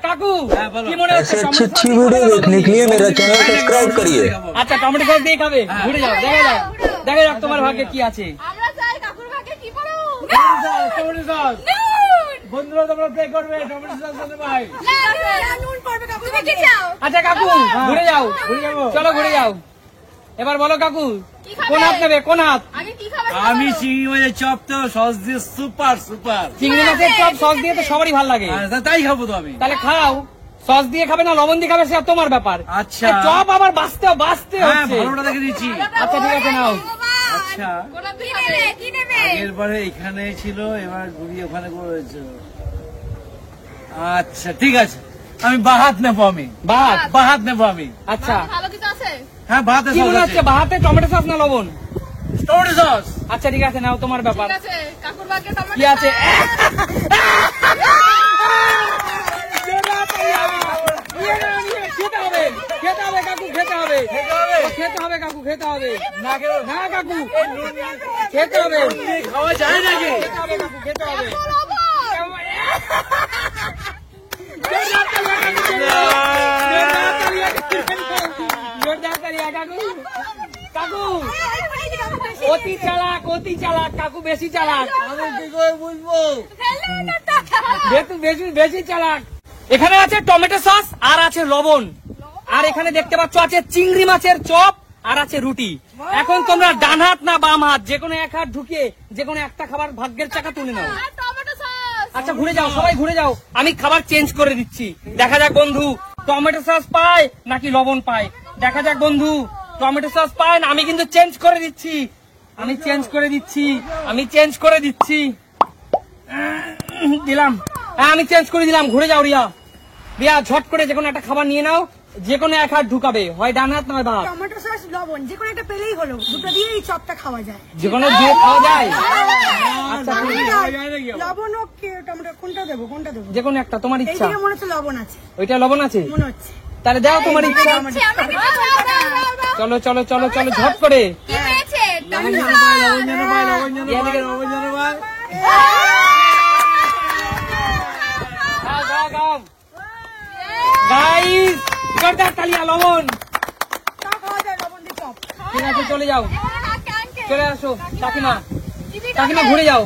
কাকু কি মনে হচ্ছে? अच्छी अच्छी वीडियो देखने के लिए मेरा चैनल सब्सक्राइब करिए। আচ্ছা টমেটো সস দিয়ে খাবে? ঘুরে যাও, দেখা যাক তোমার ভাগ্যে কি আছে। আমরা চাই কাকুর ভাগে কি বলো? টমেটো সস বন্ধুরা তোমরা প্লে করবে টমেটো সস দিতে ভাই। না নুন পড়বে কাকু। তুমি কি চাও? আচ্ছা কাকু ঘুরে যাও, চলো ঘুরে যাও। এবার বলো কাকু কোন হাত নেবে? কোন হাত? আমি কি খাবো? আমি চিংড়ি মাছের চপ তো সস দিয়ে সুপার সুপার। চিংড়ি মাছের চপ সস দিয়ে তো সবারই ভালো লাগে। তাই খাবো তো আমি। তাহলে খাও। সস দিয়ে খাবে না লবণ দিয়ে খাবে সেটা তোমার ব্যাপার। আচ্ছা। চপ আবার বাঁচতে হ্যাঁ হচ্ছে। ভালোটা দেখে দিচ্ছি। আচ্ছা ঠিক আছে নাও। আচ্ছা কি নেবে? কি নেবে? এরপরে এখানে ছিল, এবার ঘুরিয়ে ওখানে করেছে। আচ্ছা ঠিক আছে, আমি বাহাত নেবো। আমি বাহাত নেবো আমি। আচ্ছা ভালো কিছু আছে? হ্যাঁ বাহাতে কি মনে হচ্ছে? বাহাতে টমেটো সস না লবণ? Tomato sauce. আচ্ছা ঠিক আছে নাও, তোমার ব্যাপার। ঠিক আছে কাকুর ভাগে টমেটো কি আছে? খেতে হবে কাকু, খেতে হবে কাকু, খেতে হবে। না কাকু খেতে হবে, খাওয়া যায় নাকি? খেতে হবে কাকু, খেতে হবে। কাকু অতি চালাক কাকু, বেশি চালাক। আমি কি করে বুঝবো? বেশি চালাক। এখানে আছে টমেটো সস আর আছে লবণ, আর এখানে দেখতে পাচ্ছ আছে চিংড়ি মাছের চপ আর আছে রুটি। এখন তোমরা ডান হাত না বাম হাত যে কোনো এক হাত ঢুকিয়ে যে কোনো একটা খাবার ভাগ্যের চাকা তুলে নাও। Tomato sauce. আচ্ছা ঘুরে যাও, সবাই ঘুরে যাও। আমি খাবার চেঞ্জ করে দিচ্ছি, দেখা যাক বন্ধু টমেটো সস পায় নাকি লবণ পায়। দেখা যাক বন্ধু টমেটো সস পায় না। আমি কিন্তু চেঞ্জ করে দিচ্ছি, আমি চেঞ্জ করে দিচ্ছি দিলাম। হ্যাঁ আমি চেঞ্জ করে দিলাম। ঘুরে যাও রিয়া ঝট করে যে কোনো একটা খাবার নিয়ে নাও, যে কোনো এক হাত ঢুকাবে, হয় ডান হাত নয় বাম। টমেটো সস লবণ যে কোনো একটা পেলেই হলো, দুটো দিয়ে এই চপটা খাওয়া যায়। যে কোনো দিয়ে খাওয়া যায়। আচ্ছা লবণ ও টমেটো কোনটা দেবো? যে কোনো একটা তোমার ইচ্ছা। এইদিকে মনে হচ্ছে লবণ আছে, ওইটা লবণ আছে মনে হচ্ছে। তাহলে দাও তোমার ইচ্ছা। চলো চলো চলো চলো ঝট করে। কি হয়েছে? টমেটো লবণ যেন পাই, লবণ যেন পাই। গাইস জোরদার তালিয়া, লবণ। চপ খাওয়া যায় লবণ দিয়ে চপ। ঠিক আছে চলে যাও, চলে আসো। কাকিমা ঘুরে যাও,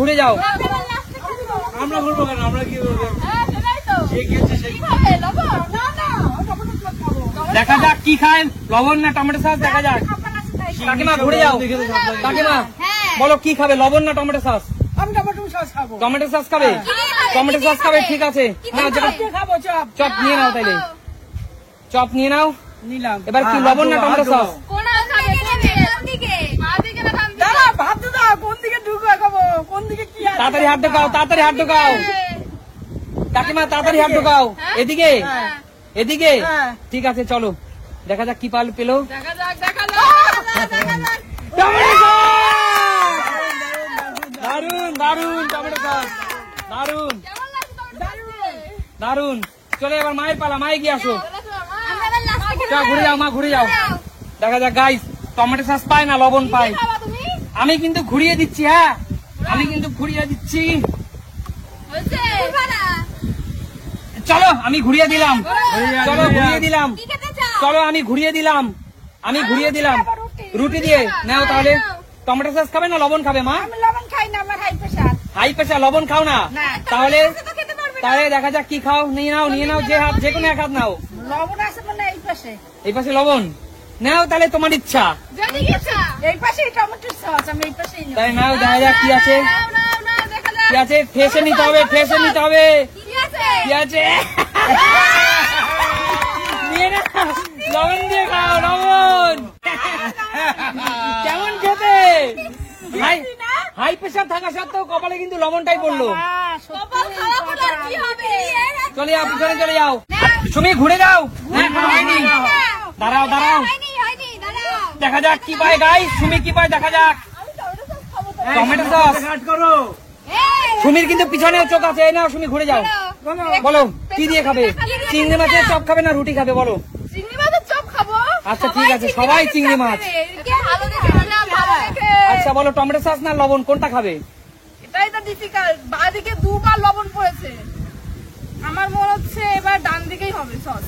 ঘুরে যাও। আমরা ঘুরবো কেন? আমরা কি করবো? দেখা যাক কি খায়, লবণ না টমেটো সস, দেখা যাক। কাকিমা ঘুরে যাও। কাকিমা বলো কি খাবে, লবণ না টমেটো সস? আমি টমেটো সস খাবো। টমেটো সস খাবে? টমেটো সস খাবে, ঠিক আছে নাও। খাবো চপ। চপ নিয়ে নাও, তাইলে চপ নিয়ে নাও। নিলাম। এবার কি লবণ না টমেটো সস? দাঁড়া ভাবতে দাও, কোন দিকে ঢুকবে খাবো, কোন দিকে কি আছে? তাড়াতাড়ি হাত ঢোকাও, কাকিমা তাড়াতাড়ি হাত ঢোকাও। এদিকে এদিকে। ঠিক আছে চলো, দেখা যাক কি পেলো। Tomato sauce! দারুন টমেটো সস, দারুন। চলে এবার মায়ের পালা, মায়ে গিয়ে আসো। ঘুরে যাও মা, ঘুরে যাও। দেখা যাক গাইস টমেটো সস পায় না লবণ পায়। আমি কিন্তু ঘুরিয়ে দিচ্ছি, হ্যাঁ আমি কিন্তু ঘুরিয়ে দিচ্ছি। চলো আমি ঘুরিয়ে দিলাম, আমি ঘুরিয়ে দিলাম। রুটি দিয়ে নাও তাহলে। টমেটো সস খাবে না লবণ খাবে মা? আমি লবণ খাই না, আমার হাই প্রেশার। হাই প্রেশার, লবণ খাও না? তাহলে দেখা যাক কি খাও। নিয়ে নাও যে কোনো এক হাত নাও। লবণ আছে মানে এই পাশে। এই পাশে লবণ নাও, তাহলে তোমার ইচ্ছা। এই পাশে টমেটো সস, আমি এই পাশেই নেব। তাই নাও, দেখা যাক কি আছে। ফেসে নিতে হবে। কি আছে? নিয়ে নাও, লবণ দিয়ে খাও, লবণ। কেমন খেতে? হাই প্রেশার থাকা সত্ত্বেও কপালে কিন্তু লবণটাই পড়লো। চলে যাও, পিছনে চলে যাও। তুমি ঘুরে যাও। হয়নি, দাঁড়াও। দেখা যাক কি পায় গাইস, সুমি কি পায় দেখা যাক। টমেটো সস করো। সুমির কিন্তু পিছনে চোখ আছে। নাও সুমি ঘুরে যাও। বলো কি দিয়ে খাবে? চিংড়ি মাছের চপ খাবে না রুটি খাবে বলো? চিংড়ি মাছের চপ খাবো। আচ্ছা ঠিক আছে, সবাই চিংড়ি মাছ। আচ্ছা বলো টমেটো সস না লবণ, কোনটা খাবে? এটাই তো ডিফিকাল্ট। বাদিকে দুবার লবণ পড়েছে। আমার মনে হচ্ছে হবে সস।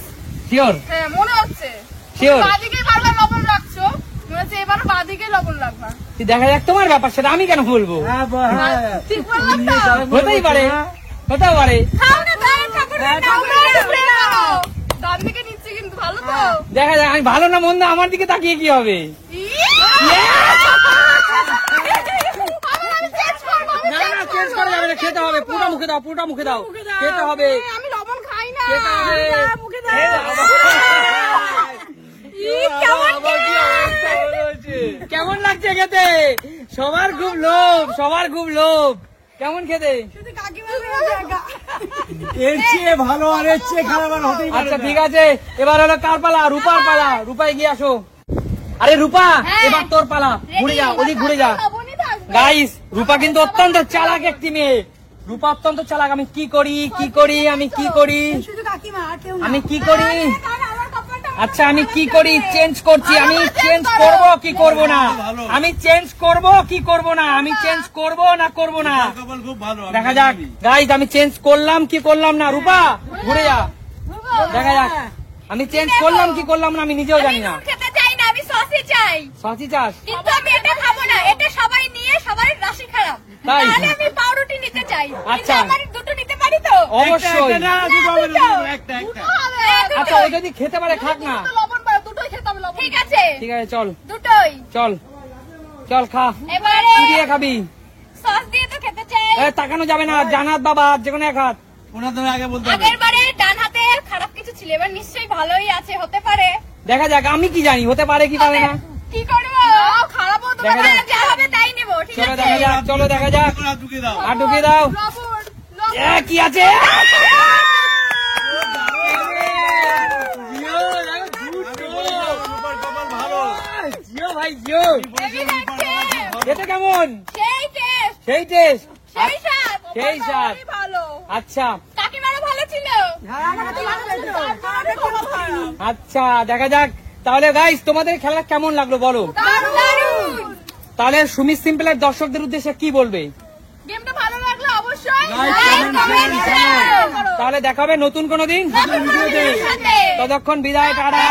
শিওর হ্যাঁ মনে হচ্ছে। Sure. বাদিকে বারবার লবণ রাখছো, মনে হচ্ছে এবার বাদিকে লবণ রাখবা। দেখা যাক তোমার ব্যাপার, সেটা আমি কেন বলবো? ঠিক বললাম তো? হতেই পারে, হতেও পারে। খাও না দাঁড়ান ঠাকুর নাও। ডান দিকে নিচ্ছে কিন্তু ভালো তো? দেখা যাক, আমি ভালো না মন্দ আমার দিকে তাকিয়ে কি হবে? না না, চেঞ্জ করা যাবে না, খেতে হবে। পুরোটা মুখে দাও, পুরোটা মুখে দাও, খেতে হবে, আমি লবণ খাই না। খেতে হবে। মুখে দাও। কেমন লাগছে খেতে? সবার খুব লোভ, সবার খুব লোভ। কেমন খেতে? শুধু কাকিমার জায়গা। এর চেয়ে ভালো আর এর চেয়ে খারাপ আর হতেই পারে আচ্ছা না। ঠিক আছে, এবার হলো কার পালা? রূপার পালা। রূপা এগিয়ে আসো। আরে রূপা, হ্যাঁ। এবার তোর পালা। ঘুরে যা, ওদিক ঘুরে যা। লবণই থাকবে। গাইস, রূপা কিন্তু অত্যন্ত চালাক একটি মেয়ে। রূপা অত্যন্ত চালাক। আমি কি করি, কি করি, আমি কি করি, শুধু কাকিমা আর কেউ না। আমি কি করি? আমার কপালটা আচ্ছা আমি কি করি? চেঞ্জ করছি। আমি চেঞ্জ করব কি করব না? আমি চেঞ্জ করব কি করব না? আমি চেঞ্জ করব না করব না? কপাল খুব ভালো, আমি দেখা যাক জানি। গাইস, আমি চেঞ্জ করলাম কি করলাম না। রূপা ঘুরে যা, দেখা যাক আমি চেঞ্জ করলাম কি করলাম না, আমি নিজেও জানি না। নুন খেতে চাই না, আমি সসই চাই। সাথী চাস? কিন্তু আমি এটা খাবো না, এটা সবাই নিয়ে সবার রাশি খারাপ। তাই? তাহলে আমি পাউরুটি নিতে চাই। আচ্ছা। কিন্তু আমার দুটো নিতে পারি তো? অবশ্যই। একটা, না, দুটো হবে না, দুটো, একটা, একটা। আচ্ছা ও যদি খেতে পারে খাক না। লবণ পাও, দুটোই খেতে হবে লবণ। ঠিক আছে, ঠিক আছে, চল দুটোই। চল চল খা। এবারে কি দিয়ে খাবি? সস দিয়ে তো খেতে চাই। তাকানো যাবে না, জানাত বাবা, যে কোনো এক হাত। ওনার তুমি আগে বলতে হবে। আগের বারে ডান হাতে খারাপ কিছু ছিল, এবার নিশ্চয়ই ভালোই আছে, হতে পারে। দেখা যাক, আমি কি জানি, হতে পারে কি পারে না। কি করবো? খারাপ হতে দেখা পারে, যাক। যা হবে তাই নেবো। ঠিক চলো আছে, দেখা যাক, চলো দেখা যাক। হাত ঢুকিয়ে দাও। আর ঢুকিয়ে দাও। লবণ লবণ। কি আছে? রূপার কপাল ভালো। জিও ভাই জিও। হেভি লাগছে। খেতে কেমন? সেই টেস্ট, সেই টেস্ট। সেই স্বাদ। সেই স্বাদ। খুবই ভালো। আচ্ছা কাকিমারও ভালো ছিল। হ্যাঁ, আমার কাছে ভালো লাগলো। আমার কোনো খাইনি। আচ্ছা, দেখা যাক তাহলে গাইস, তোমাদের খেলা কেমন লাগলো বলো? দারুণ। তাহলে সুমিত সিম্পলের দর্শকদের উদ্দেশ্যে কি বলবে? গেমটা ভালো লাগলো অবশ্যই Like, like comment, comment share, share করো। তাহলে দেখা হবে নতুন কোনো দিন। নতুন ভিডিওতে। ততক্ষণ বিদায়, টাটা।